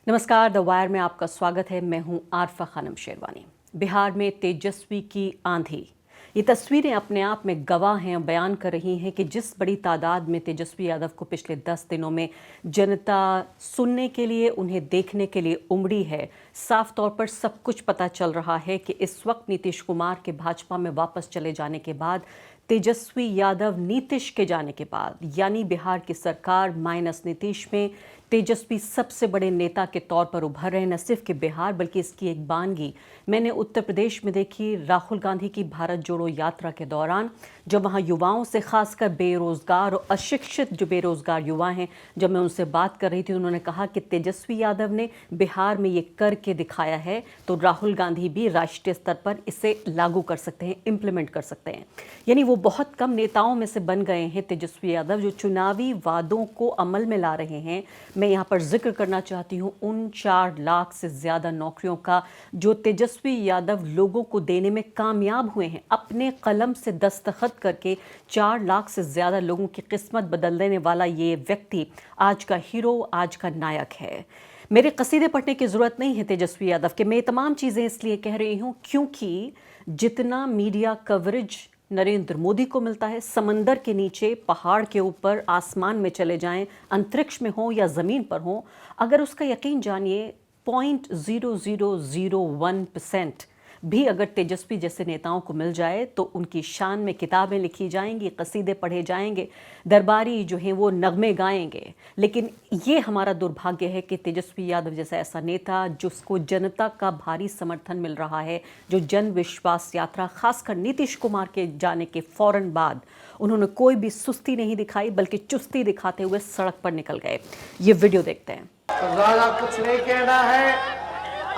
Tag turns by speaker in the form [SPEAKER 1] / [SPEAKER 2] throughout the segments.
[SPEAKER 1] नमस्कार, the wire में आपका स्वागत है। मैं हूं आरफा खानम शेरवानी। बिहार में तेजस्वी की आंधी, ये तस्वीरें अपने आप में गवाह हैं, बयान कर रही हैं कि जिस बड़ी तादाद में तेजस्वी यादव को पिछले 10 दिनों में जनता सुनने के लिए, उन्हें देखने के लिए उमड़ी है। साफ तौर पर सब कुछ पता चल रहा है कि इस वक्त नीतीश कुमार के भाजपा में वापस चले जाने के बाद, तेजस्वी यादव नीतीश के जाने के बाद, यानी बिहार की सरकार माइनस नीतीश में तेजस्वी सबसे बड़े नेता के तौर पर उभर रहे। न सिर्फ कि बिहार बल्कि इसकी एक बानगी मैंने उत्तर प्रदेश में देखी राहुल गांधी की भारत जोड़ो यात्रा के दौरान, जब वहाँ युवाओं से, खासकर बेरोजगार और अशिक्षित जो बेरोजगार युवा हैं, जब मैं उनसे बात कर रही थी, उन्होंने कहा कि तेजस्वी यादव ने बिहार में ये करके दिखाया है, तो राहुल गांधी भी राष्ट्रीय स्तर पर इसे लागू कर सकते हैं, इम्प्लीमेंट कर सकते हैं। यानी वो बहुत कम नेताओं में से बन गए हैं तेजस्वी यादव जो चुनावी वादों को अमल में ला रहे हैं। मैं यहाँ पर जिक्र करना चाहती हूँ उन 4 लाख से ज़्यादा नौकरियों का जो तेजस्वी यादव लोगों को देने में कामयाब हुए हैं। अपने कलम से दस्तखत करके 4 लाख से ज़्यादा लोगों की किस्मत बदल देने वाला ये व्यक्ति आज का हीरो, आज का नायक है। मेरे कसीदे पढ़ने की ज़रूरत नहीं है तेजस्वी यादव के। मैं ये तमाम चीज़ें इसलिए कह रही हूँ क्योंकि जितना मीडिया कवरेज नरेंद्र मोदी को मिलता है, समंदर के नीचे, पहाड़ के ऊपर, आसमान में चले जाएं, अंतरिक्ष में हो या ज़मीन पर हो, अगर उसका यकीन जानिए 0.0001% भी अगर तेजस्वी जैसे नेताओं को मिल जाए तो उनकी शान में किताबें लिखी जाएंगी, कसीदे पढ़े जाएंगे, दरबारी जो हैं वो नगमे गाएंगे। लेकिन ये हमारा दुर्भाग्य है कि तेजस्वी यादव जैसा ऐसा नेता जिसको जनता का भारी समर्थन मिल रहा है, जो जन विश्वास यात्रा खासकर नीतीश कुमार के जाने के फौरन बाद उन्होंने कोई भी सुस्ती नहीं दिखाई बल्कि चुस्ती दिखाते हुए सड़क पर निकल गए। ये वीडियो देखते हैं।
[SPEAKER 2] तो ज़्यादा कुछ नहीं कहना है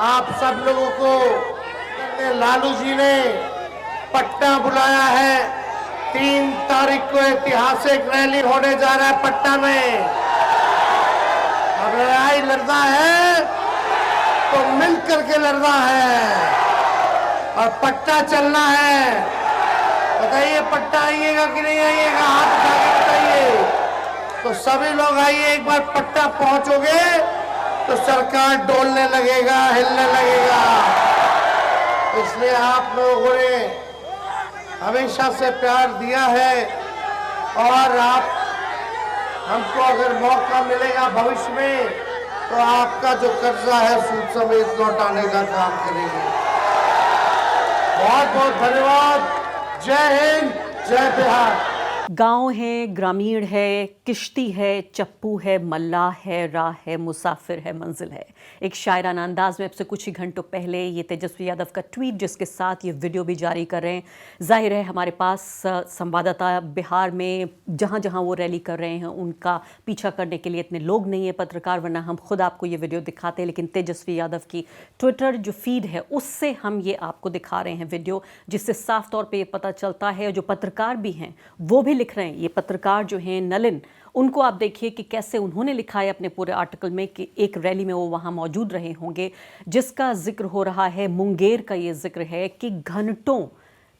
[SPEAKER 2] आप सब लोगों को। लालू जी ने पटना बुलाया है, 3 तारीख को ऐतिहासिक रैली होने जा रहा है पटना में। अब लड़ाई लड़ना है तो मिल करके लड़ना है और पटना चलना है। बताइए पटना आइएगा कि नहीं आइएगा, हाथ उठा के बताइए। तो सभी लोग आइए, एक बार पटना पहुंचोगे तो सरकार डोलने लगेगा, हिलने लगेगा। इसलिए आप लोगों ने हमेशा से प्यार दिया है और आप हमको अगर मौका मिलेगा भविष्य में तो आपका जो कर्जा है सूद समेत लौटाने का काम करेंगे। बहुत बहुत धन्यवाद। जय हिंद, जय बिहार।
[SPEAKER 1] गांव है, ग्रामीण है, किश्ती है, चप्पू है, मल्लाह है, राह है, मुसाफिर है, मंजिल है। एक शायराना अंदाज में अब से कुछ ही घंटों पहले ये तेजस्वी यादव का ट्वीट, जिसके साथ ये वीडियो भी जारी कर रहे हैं। जाहिर है हमारे पास संवाददाता बिहार में जहां जहां वो रैली कर रहे हैं उनका पीछा करने के लिए इतने लोग नहीं है, पत्रकार, वरना हम खुद आपको ये वीडियो दिखाते हैं। लेकिन तेजस्वी यादव की ट्विटर जो फीड है उससे हम ये आपको दिखा रहे हैं वीडियो, जिससे साफ तौर पर ये पता चलता है। जो पत्रकार भी हैं वो भी लिख रहे हैं। ये पत्रकार जो हैं नलिन, उनको आप देखिए कि कैसे उन्होंने लिखा है अपने पूरे आर्टिकल में कि एक रैली में वो वहाँ मौजूद रहे होंगे, जिसका जिक्र हो रहा है। मुंगेर का ये जिक्र है कि घंटों,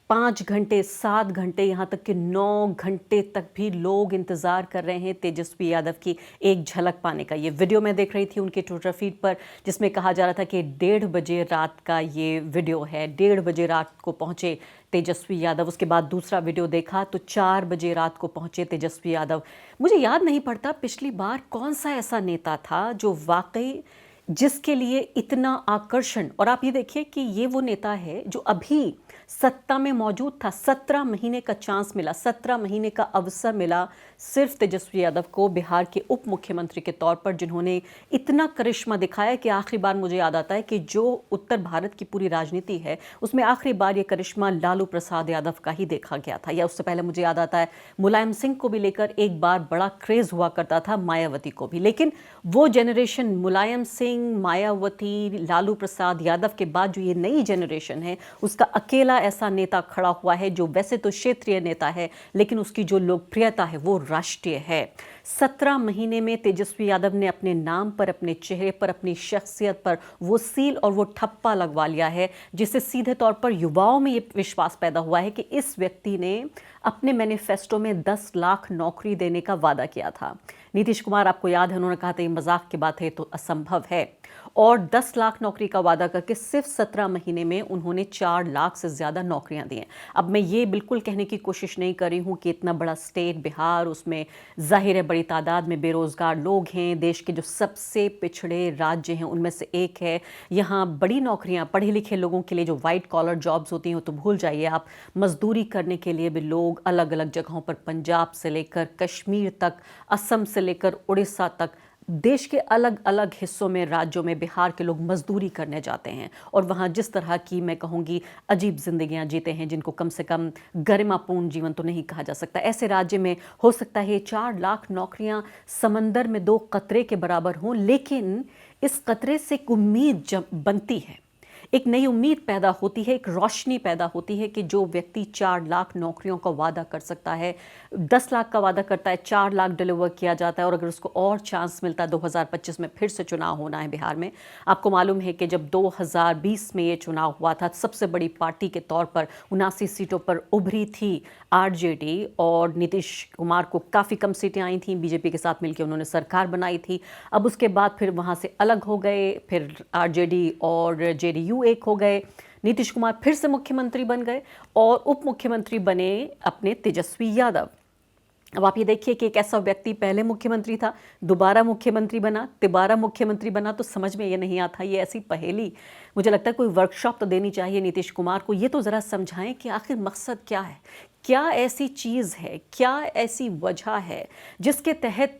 [SPEAKER 1] 5 घंटे, 7 घंटे, यहाँ तक कि 9 घंटे तक भी लोग इंतज़ार कर रहे हैं तेजस्वी यादव की एक झलक पाने का। ये वीडियो मैं देख रही थी उनके ट्विटर फीड पर, जिसमें कहा जा रहा था कि 1:30 बजे रात का ये वीडियो है। 1:30 बजे रात को पहुँचे तेजस्वी यादव। उसके बाद दूसरा वीडियो देखा तो 4 बजे रात को पहुँचे तेजस्वी यादव। मुझे याद नहीं पड़ता पिछली बार कौन सा ऐसा नेता था जो वाकई जिसके लिए इतना आकर्षण। और आप ये देखिए कि ये वो नेता है जो अभी सत्ता में मौजूद था। 17 महीने का चांस मिला, 17 महीने का अवसर मिला सिर्फ तेजस्वी यादव को बिहार के उप मुख्यमंत्री के तौर पर, जिन्होंने इतना करिश्मा दिखाया कि आखिरी बार मुझे याद आता है कि जो उत्तर भारत की पूरी राजनीति है उसमें आखिरी बार ये करिश्मा लालू प्रसाद यादव का ही देखा गया था। या उससे पहले मुझे याद आता है मुलायम सिंह को भी लेकर एक बार बड़ा क्रेज हुआ करता था, मायावती को भी। लेकिन वो जनरेशन, मुलायम सिंह, मायावती, लालू प्रसाद यादव के बाद जो ये नई जनरेशन है, उसका अकेला ऐसा नेता खड़ा हुआ है जो वैसे तो क्षेत्रीय नेता है लेकिन उसकी जो लोकप्रियता है वो राष्ट्रीय है। 17 महीने में तेजस्वी यादव ने अपने नाम पर, अपने चेहरे पर, अपनी शख्सियत पर वो सील और वो ठप्पा लगवा लिया है, जिससे सीधे तौर पर युवाओं में ये विश्वास पैदा हुआ है कि इस व्यक्ति ने अपने मैनिफेस्टो में 10 लाख नौकरी देने का वादा किया था। नीतीश कुमार, आपको याद है, उन्होंने कहा था ये मजाक की बात है, तो असंभव है। और 10 लाख नौकरी का वादा करके सिर्फ 17 महीने में उन्होंने 4 लाख से ज़्यादा नौकरियां दी हैं। अब मैं ये बिल्कुल कहने की कोशिश नहीं कर रही हूँ कि इतना बड़ा स्टेट बिहार, उसमें जाहिर है बड़ी तादाद में बेरोज़गार लोग हैं, देश के जो सबसे पिछड़े राज्य हैं उनमें से एक है। यहाँ बड़ी नौकरियाँ पढ़े लिखे लोगों के लिए जो वाइट कॉलर जॉब्स होती हैं तो भूल जाइए आप, मजदूरी करने के लिए भी लोग अलग अलग जगहों पर, पंजाब से लेकर कश्मीर तक, असम से लेकर उड़ीसा तक, देश के अलग अलग हिस्सों में, राज्यों में बिहार के लोग मजदूरी करने जाते हैं और वहाँ जिस तरह की, मैं कहूँगी, अजीब जिंदगियाँ जीते हैं जिनको कम से कम गरिमापूर्ण जीवन तो नहीं कहा जा सकता। ऐसे राज्य में हो सकता है 4 लाख नौकरियाँ समंदर में 2 कतरे के बराबर हों, लेकिन इस कतरे से एक उम्मीद जब बनती है, एक नई उम्मीद पैदा होती है, एक रोशनी पैदा होती है कि जो व्यक्ति 4 लाख नौकरियों का वादा कर सकता है, 10 लाख का वादा करता है, 4 लाख डिलीवर किया जाता है, और अगर उसको और चांस मिलता है, 2025 में फिर से चुनाव होना है बिहार में। आपको मालूम है कि जब 2020 में ये चुनाव हुआ था, सबसे बड़ी पार्टी के तौर पर 79 सीटों पर उभरी थी आरजेडी, और नीतीश कुमार को काफ़ी कम सीटें आई थीं, बीजेपी के साथ मिलकर उन्होंने सरकार बनाई थी। अब उसके बाद फिर वहाँ से अलग हो गए, फिर आरजेडी और जेडीयू एक हो गए, नीतीश कुमार फिर से मुख्यमंत्री बन गए और उप मुख्यमंत्री बने अपने तेजस्वी यादव। अब आप ये देखिए कि एक ऐसा व्यक्ति पहले मुख्यमंत्री था, दोबारा मुख्यमंत्री बना, तिबारा मुख्यमंत्री बना, तो समझ में ये नहीं आता। ये ऐसी पहेली, मुझे लगता है कोई वर्कशॉप तो देनी चाहिए नीतीश कुमार को। ये तो ज़रा समझाएं कि आखिर मकसद क्या है, क्या ऐसी चीज़ है, क्या ऐसी वजह है जिसके तहत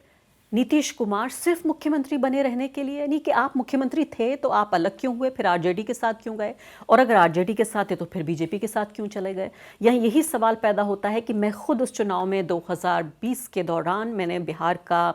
[SPEAKER 1] नीतीश कुमार सिर्फ मुख्यमंत्री बने रहने के लिए, यानी कि आप मुख्यमंत्री थे तो आप अलग क्यों हुए, फिर आरजेडी के साथ क्यों गए, और अगर आरजेडी के साथ थे तो फिर बीजेपी के साथ क्यों चले गए। यही सवाल पैदा होता है कि मैं खुद उस चुनाव में 2020 के दौरान मैंने बिहार का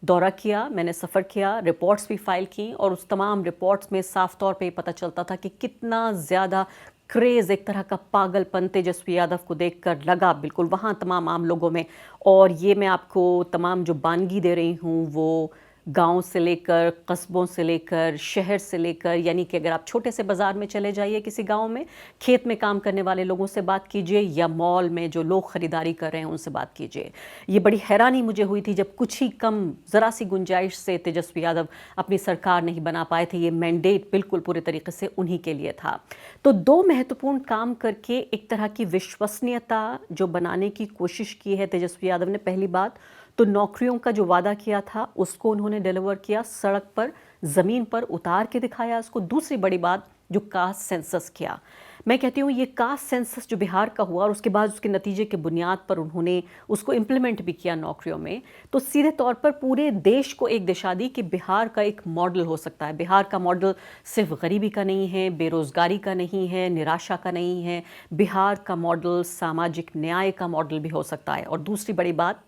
[SPEAKER 1] दौरा किया, मैंने सफ़र किया, रिपोर्ट्स भी फाइल की, और उस तमाम रिपोर्ट्स में साफ तौर पे पता चलता था कि कितना ज़्यादा क्रेज़, एक तरह का पागलपन तेजस्वी यादव को देखकर लगा बिल्कुल वहाँ तमाम आम लोगों में। और ये मैं आपको तमाम जो बानगी दे रही हूँ वो गांव से लेकर, कस्बों से लेकर, शहर से लेकर, यानी कि अगर आप छोटे से बाज़ार में चले जाइए किसी गांव में, खेत में काम करने वाले लोगों से बात कीजिए, या मॉल में जो लोग ख़रीदारी कर रहे हैं उनसे बात कीजिए। ये बड़ी हैरानी मुझे हुई थी जब कुछ ही कम, ज़रा सी गुंजाइश से तेजस्वी यादव अपनी सरकार नहीं बना पाए थे। ये मैंडेट बिल्कुल पूरे तरीके से उन्हीं के लिए था। तो 2 महत्वपूर्ण काम करके एक तरह की विश्वसनीयता जो बनाने की कोशिश की है तेजस्वी यादव ने। पहली बात तो नौकरियों का जो वादा किया था उसको उन्होंने डिलीवर किया, सड़क पर, ज़मीन पर उतार के दिखाया उसको। दूसरी बड़ी बात जो कास्ट सेंसस किया, मैं कहती हूँ ये कास्ट सेंसस जो बिहार का हुआ और उसके बाद उसके नतीजे के बुनियाद पर उन्होंने उसको इम्प्लीमेंट भी किया नौकरियों में, तो सीधे तौर पर पूरे देश को एक दिशा दी कि बिहार का एक मॉडल हो सकता है। बिहार का मॉडल सिर्फ गरीबी का नहीं है, बेरोज़गारी का नहीं है, निराशा का नहीं है। बिहार का मॉडल सामाजिक न्याय का मॉडल भी हो सकता है। और दूसरी बड़ी बात,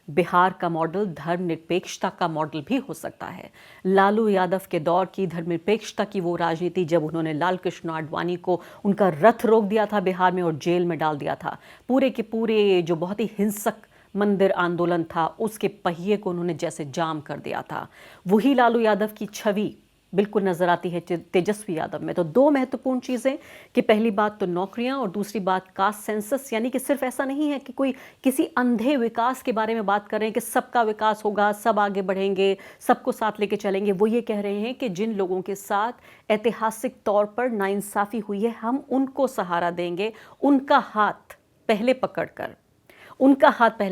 [SPEAKER 1] बिहार का मॉडल धर्मनिरपेक्षता का मॉडल भी हो सकता है। लालू यादव के दौर की धर्मनिरपेक्षता की वो राजनीति, जब उन्होंने लाल कृष्ण आडवाणी को उनका रथ रोक दिया था बिहार में और जेल में डाल दिया था, पूरे के पूरे जो बहुत ही हिंसक मंदिर आंदोलन था उसके पहिए को उन्होंने जैसे जाम कर दिया था, वही लालू यादव की छवि बिल्कुल नजर आती है तेजस्वी यादव में। तो 2 महत्वपूर्ण चीज़ें कि पहली बात तो नौकरियां और दूसरी बात कास्ट सेंसस, यानी कि सिर्फ ऐसा नहीं है कि कोई किसी अंधे विकास के बारे में बात कर रहे हैं कि सबका विकास होगा, सब आगे बढ़ेंगे, सबको साथ लेके चलेंगे। वो ये कह रहे हैं कि जिन लोगों के साथ ऐतिहासिक तौर पर नाइंसाफ़ी हुई है हम उनको सहारा देंगे, उनका हाथ पहले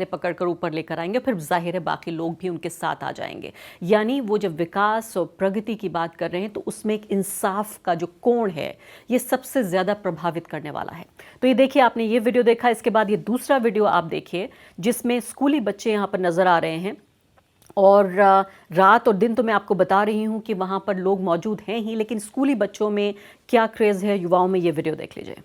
[SPEAKER 1] पकड़कर ऊपर लेकर आएंगे, फिर जाहिर है बाकी लोग भी उनके साथ आ जाएंगे। यानी वो जब विकास और प्रगति की बात कर रहे हैं तो उसमें एक इंसाफ का जो कोण है ये सबसे ज़्यादा प्रभावित करने वाला है। तो ये देखिए, आपने ये वीडियो देखा, इसके बाद ये दूसरा वीडियो आप देखिए जिसमें स्कूली बच्चे यहाँ पर नज़र आ रहे हैं। और रात और दिन तो मैं आपको बता रही हूँ कि वहाँ पर लोग मौजूद हैं ही, लेकिन स्कूली बच्चों में क्या क्रेज़ है, युवाओं में, ये वीडियो देख लीजिए।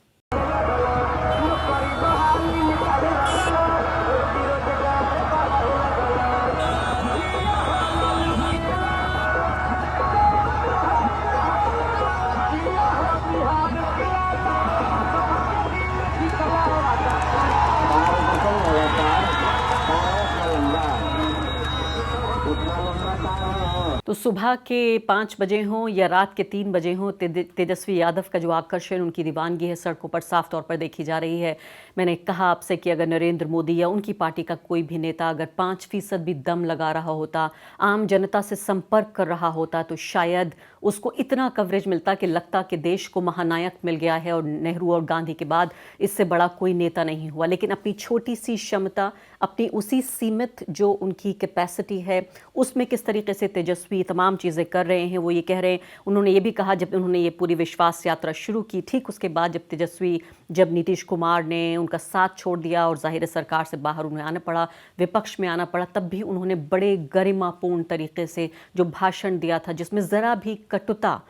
[SPEAKER 1] तो सुबह के 5 बजे हों या रात के 3 बजे हों, तेजस्वी यादव का जो आकर्षण, उनकी दीवानगी है सड़कों पर साफ तौर पर देखी जा रही है। मैंने कहा आपसे कि अगर नरेंद्र मोदी या उनकी पार्टी का कोई भी नेता अगर 5% भी दम लगा रहा होता, आम जनता से संपर्क कर रहा होता, तो शायद उसको इतना कवरेज मिलता कि लगता कि देश को महानायक मिल गया है और नेहरू और गांधी के बाद इससे बड़ा कोई नेता नहीं हुआ। लेकिन अपनी छोटी सी क्षमता, अपनी उसी सीमित जो उनकी कैपेसिटी है, उसमें किस तरीके से तेजस्वी तमाम चीज़ें कर रहे हैं। वो ये कह रहे हैं, उन्होंने ये भी कहा जब उन्होंने ये पूरी विश्वास यात्रा शुरू की, ठीक उसके बाद जब नीतीश कुमार ने उनका साथ छोड़ दिया और जाहिर सरकार से बाहर उन्हें आना पड़ा, विपक्ष में आना पड़ा, तब भी उन्होंने बड़े गरिमापूर्ण तरीके से जो भाषण दिया था, जिसमें ज़रा भी कटुता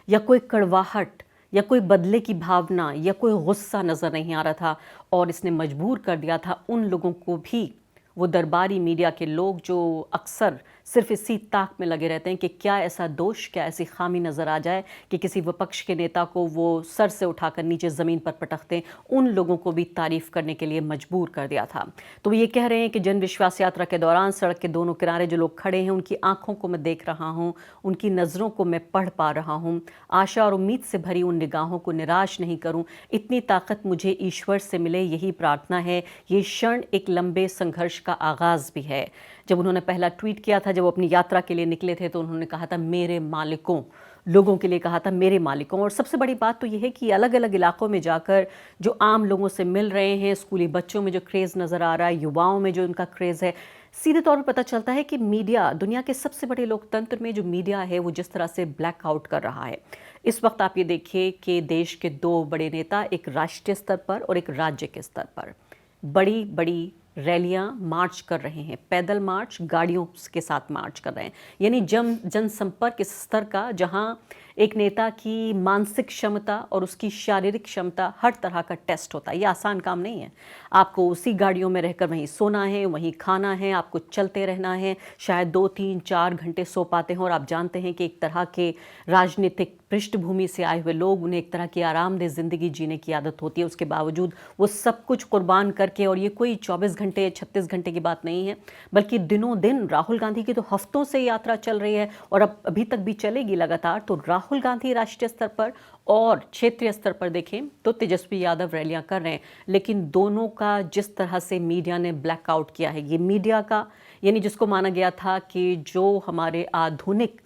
[SPEAKER 1] या कोई कड़वाहट या कोई बदले की भावना या कोई गुस्सा नज़र नहीं आ रहा था। और इसने मजबूर कर दिया था उन लोगों को भी, वो दरबारी मीडिया के लोग जो अक्सर सिर्फ इसी ताक में लगे रहते हैं कि क्या ऐसा दोष, क्या ऐसी खामी नज़र आ जाए कि किसी विपक्ष के नेता को वो सर से उठाकर नीचे ज़मीन पर पटकते हैं, उन लोगों को भी तारीफ करने के लिए मजबूर कर दिया था। तो वो ये कह रहे हैं कि जन विश्वास यात्रा के दौरान सड़क के दोनों किनारे जो लोग खड़े हैं, उनकी आंखों को मैं देख रहा हूँ, उनकी नज़रों को मैं पढ़ पा रहा हूँ। आशा और उम्मीद से भरी उन निगाहों को निराश नहीं करूँ, इतनी ताकत मुझे ईश्वर से मिले, यही प्रार्थना है। ये क्षण एक लंबे संघर्ष का आगाज़ भी है। जब उन्होंने पहला ट्वीट किया था, जब वो अपनी यात्रा के लिए निकले थे, तो उन्होंने कहा था मेरे मालिकों, लोगों के लिए कहा था मेरे मालिकों। और सबसे बड़ी बात तो ये है कि अलग अलग इलाकों में जाकर जो आम लोगों से मिल रहे हैं, स्कूली बच्चों में जो क्रेज़ नज़र आ रहा है, युवाओं में जो उनका क्रेज़ है, सीधे तौर पर पता चलता है कि मीडिया, दुनिया के सबसे बड़े लोकतंत्र में जो मीडिया है, वो जिस तरह से ब्लैकआउट कर रहा है। इस वक्त आप ये देखिए कि देश के दो बड़े नेता, एक राष्ट्रीय स्तर पर और एक राज्य के स्तर पर, बड़ी बड़ी रैलियां मार्च कर रहे हैं, पैदल मार्च, गाड़ियों के साथ मार्च कर रहे हैं। यानी जनसंपर्क इस स्तर का, जहां एक नेता की मानसिक क्षमता और उसकी शारीरिक क्षमता हर तरह का टेस्ट होता है। ये आसान काम नहीं है। आपको उसी गाड़ियों में रहकर वहीं सोना है, वहीं खाना है, आपको चलते रहना है, शायद 2, 3, 4 घंटे सो पाते हैं। और आप जानते हैं कि एक तरह के राजनीतिक पृष्ठभूमि से आए हुए लोग, उन्हें एक तरह की आरामदेह ज़िंदगी जीने की आदत होती है। उसके बावजूद वो सब कुछ कुर्बान करके, और ये कोई 24 घंटे 36 घंटे की बात नहीं है, बल्कि दिनों दिन, राहुल गांधी की तो हफ्तों से यात्रा चल रही है और अब अभी तक भी चलेगी लगातार। तो राहुल गांधी राष्ट्रीय स्तर पर और क्षेत्रीय स्तर पर देखें तो तेजस्वी यादव रैलियां कर रहे हैं, लेकिन दोनों का जिस तरह से मीडिया ने ब्लैकआउट किया है, ये मीडिया का, यानी जिसको माना गया था कि जो हमारे आधुनिक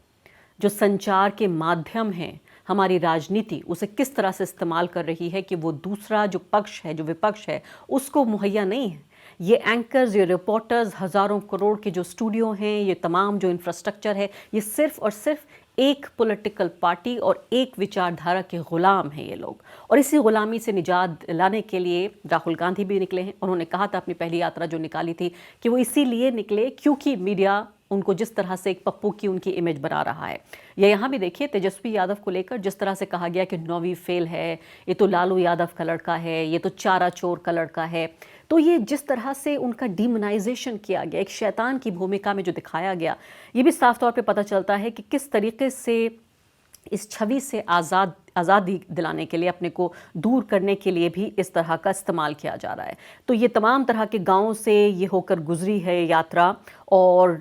[SPEAKER 1] जो संचार के माध्यम हैं, हमारी राजनीति उसे किस तरह से इस्तेमाल कर रही है कि वो दूसरा जो पक्ष है, जो विपक्ष है, उसको मुहैया नहीं है। ये एंकर्स, ये रिपोर्टर्स, हज़ारों करोड़ के जो स्टूडियो हैं, ये तमाम जो इंफ्रास्ट्रक्चर है, ये सिर्फ और सिर्फ एक पॉलिटिकल पार्टी और एक विचारधारा के ग़ुलाम हैं ये लोग। और इसी ग़ुलामी से निजात दिलाने के लिए राहुल गांधी भी निकले हैं। उन्होंने कहा था अपनी पहली यात्रा जो निकाली थी कि वो इसीलिए निकले क्योंकि मीडिया उनको जिस तरह से एक पप्पू की उनकी इमेज बना रहा है। ये यहाँ भी देखिए तेजस्वी यादव को लेकर जिस तरह से कहा गया कि 9वीं फेल है, ये तो लालू यादव का लड़का है, ये तो चारा चोर का लड़का है। तो ये जिस तरह से उनका डिमोनाइजेशन किया गया, एक शैतान की भूमिका में जो दिखाया गया, ये भी साफ तौर पे पता चलता है कि किस तरीके से इस छवि से आज़ादी दिलाने के लिए, अपने को दूर करने के लिए भी इस तरह का इस्तेमाल किया जा रहा है। तो ये तमाम तरह के गांवों से ये होकर गुजरी है यात्रा, और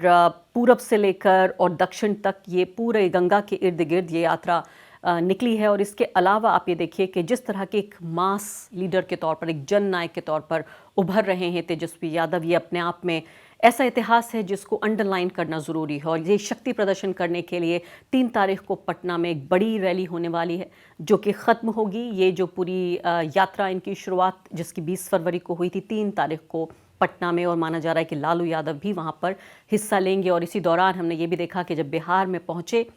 [SPEAKER 1] पूरब से लेकर और दक्षिण तक ये पूरे गंगा के इर्द गिर्द ये यात्रा निकली है। और इसके अलावा आप ये देखिए कि जिस तरह के एक मास लीडर के तौर पर, एक जननायक के तौर पर उभर रहे हैं तेजस्वी यादव, ये अपने आप में ऐसा इतिहास है जिसको अंडरलाइन करना ज़रूरी है। और ये शक्ति प्रदर्शन करने के लिए 3 तारीख को पटना में एक बड़ी रैली होने वाली है, जो कि ख़त्म होगी। ये जो पूरी यात्रा, इनकी शुरुआत जिसकी 20 फरवरी को हुई थी, 3 तारीख को पटना में, और माना जा रहा है कि लालू यादव भी वहाँ पर हिस्सा लेंगे। और इसी दौरान हमने ये भी देखा कि जब बिहार में पहुँचे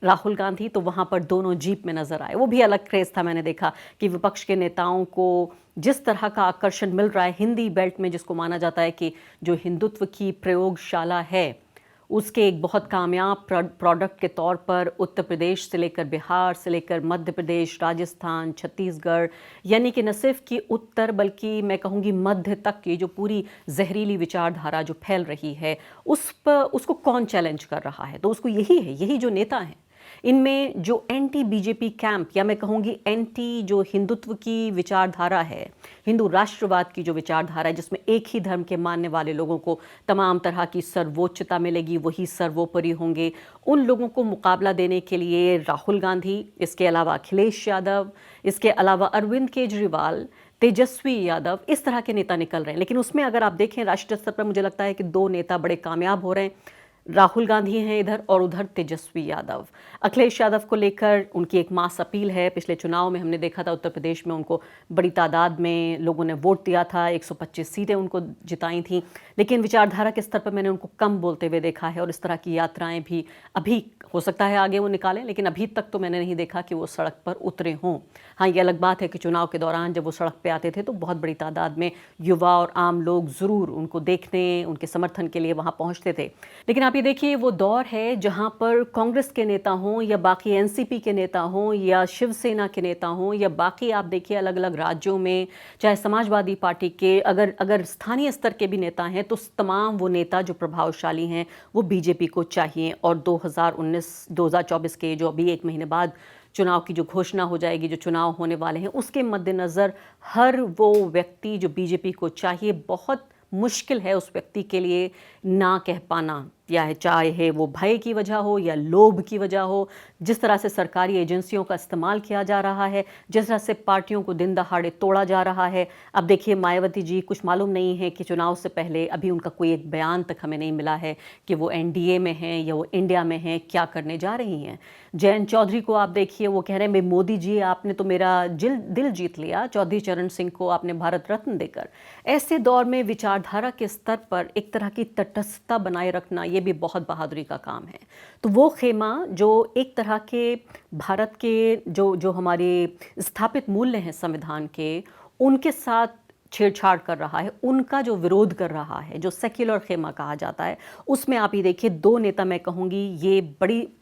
[SPEAKER 1] राहुल गांधी, तो वहाँ पर दोनों जीप में नज़र आए। वो भी अलग क्रेज़ था। मैंने देखा कि विपक्ष के नेताओं को जिस तरह का आकर्षण मिल रहा है हिंदी बेल्ट में, जिसको माना जाता है कि जो हिंदुत्व की प्रयोगशाला है, उसके एक बहुत कामयाब प्रोडक्ट के तौर पर उत्तर प्रदेश से लेकर बिहार से लेकर मध्य प्रदेश, राजस्थान, छत्तीसगढ़, यानी कि न सिर्फ कि उत्तर बल्कि मैं कहूँगी मध्य तक ये जो पूरी जहरीली विचारधारा जो फैल रही है, उसको कौन चैलेंज कर रहा है? तो उसको यही है, यही जो नेता हैं, इनमें जो एंटी बीजेपी कैंप या मैं कहूँगी एंटी जो हिंदुत्व की विचारधारा है, हिंदू राष्ट्रवाद की जो विचारधारा है, जिसमें एक ही धर्म के मानने वाले लोगों को तमाम तरह की सर्वोच्चता मिलेगी, वही सर्वोपरि होंगे, उन लोगों को मुकाबला देने के लिए राहुल गांधी, इसके अलावा अखिलेश यादव, इसके अलावा अरविंद केजरीवाल, तेजस्वी यादव, इस तरह के नेता निकल रहे हैं। लेकिन उसमें अगर आप देखें राष्ट्रीय स्तर पर मुझे लगता है कि 2 नेता बड़े कामयाब हो रहे हैं। राहुल गांधी हैं इधर और उधर तेजस्वी यादव। अखिलेश यादव को लेकर उनकी एक मास अपील है। पिछले चुनाव में हमने देखा था उत्तर प्रदेश में उनको बड़ी तादाद में लोगों ने वोट दिया था, 125 सीटें उनको जिताई थीं, लेकिन विचारधारा के स्तर पर मैंने उनको कम बोलते हुए देखा है। और इस तरह की यात्राएं भी अभी हो सकता है आगे वो निकालें, लेकिन अभी तक तो मैंने नहीं देखा कि वो सड़क पर उतरे हों। हाँ, ये अलग बात है कि चुनाव के दौरान जब वो सड़क पे आते थे तो बहुत बड़ी तादाद में युवा और आम लोग ज़रूर उनको देखने, उनके समर्थन के लिए वहाँ पहुँचते थे। लेकिन आप ये देखिए, वो दौर है जहाँ पर कांग्रेस के नेता हों या बाकी एनसीपी के नेता हों या शिवसेना के नेता हों या बाकी आप देखिए अलग अलग राज्यों में चाहे समाजवादी पार्टी के अगर स्थानीय स्तर के भी नेता हैं, तो तमाम वो नेता जो प्रभावशाली हैं वो बीजेपी को चाहिए। और 2024 के जो अभी 1 महीने बाद चुनाव की जो घोषणा हो जाएगी, जो चुनाव होने वाले हैं, उसके मद्देनज़र हर वो व्यक्ति जो बीजेपी को चाहिए, बहुत मुश्किल है उस व्यक्ति के लिए ना कह पाना, या चाहे वो भय की वजह हो या लोभ की वजह हो। जिस तरह से सरकारी एजेंसियों का इस्तेमाल किया जा रहा है, जिस तरह से पार्टियों को दिन दहाड़े तोड़ा जा रहा है। अब देखिए मायावती जी, कुछ मालूम नहीं है कि चुनाव से पहले अभी उनका कोई एक बयान तक हमें नहीं मिला है कि वो एनडीए में हैं या वो इंडिया में हैं, क्या करने जा रही हैं। जयंत चौधरी को आप देखिए, वो कह रहे हैं मोदी जी आपने तो मेरा दिल जीत लिया, चौधरी चरण सिंह को आपने भारत रत्न देकर। ऐसे दौर में विचारधारा के स्तर पर एक तरह की तटस्थता बनाए रखना, ये भी बहुत बहादुरी का काम है। तो वो खेमा जो एक तरह के भारत के जो हमारे स्थापित मूल्य हैं संविधान के, उनके साथ छेड़छाड़ कर रहा है, उनका जो विरोध कर रहा है, जो सेक्युलर खेमा कहा जाता है, उसमें आप ये देखिए 2 नेता मैं कहूँगी ये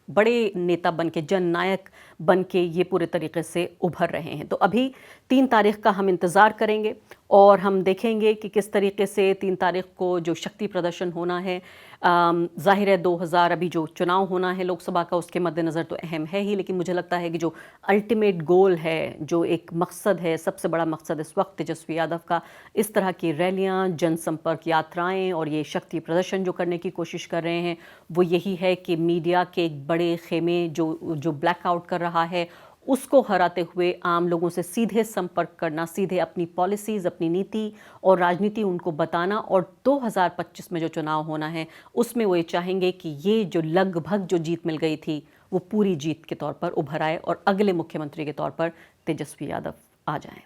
[SPEAKER 1] बड़े नेता बन के, जननायक बन के ये पूरे तरीके से उभर रहे हैं। तो अभी 3 तारीख का हम इंतज़ार करेंगे और हम देखेंगे कि किस तरीके से 3 तारीख को जो शक्ति प्रदर्शन होना है, ज़ाहिर है 2000 अभी जो चुनाव होना है लोकसभा का, उसके मद्देनज़र तो अहम है ही, लेकिन मुझे लगता है कि जो अल्टीमेट गोल है, जो एक मकसद है, सबसे बड़ा मकसद इस वक्त तेजस्वी यादव का, इस तरह की रैलियाँ, जनसंपर्क यात्राएं और ये शक्ति प्रदर्शन जो करने की कोशिश कर रहे हैं, वो यही है कि मीडिया के एक बड़े खेमे जो ब्लैकआउट कर रहा है, उसको हराते हुए आम लोगों से सीधे संपर्क करना, सीधे अपनी पॉलिसीज़, अपनी नीति और राजनीति उनको बताना। और 2025 में जो चुनाव होना है उसमें वो ये चाहेंगे कि ये जो लगभग जो जीत मिल गई थी वो पूरी जीत के तौर पर उभर आए और अगले मुख्यमंत्री के तौर पर तेजस्वी यादव आ जाएं।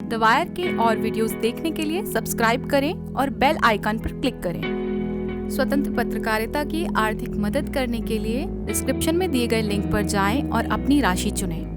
[SPEAKER 3] द वायर के और वीडियोस देखने के लिए सब्सक्राइब करें और बेल आइकन पर क्लिक करें। स्वतंत्र पत्रकारिता की आर्थिक मदद करने के लिए डिस्क्रिप्शन में दिए गए लिंक पर जाएं और अपनी राशि चुनें।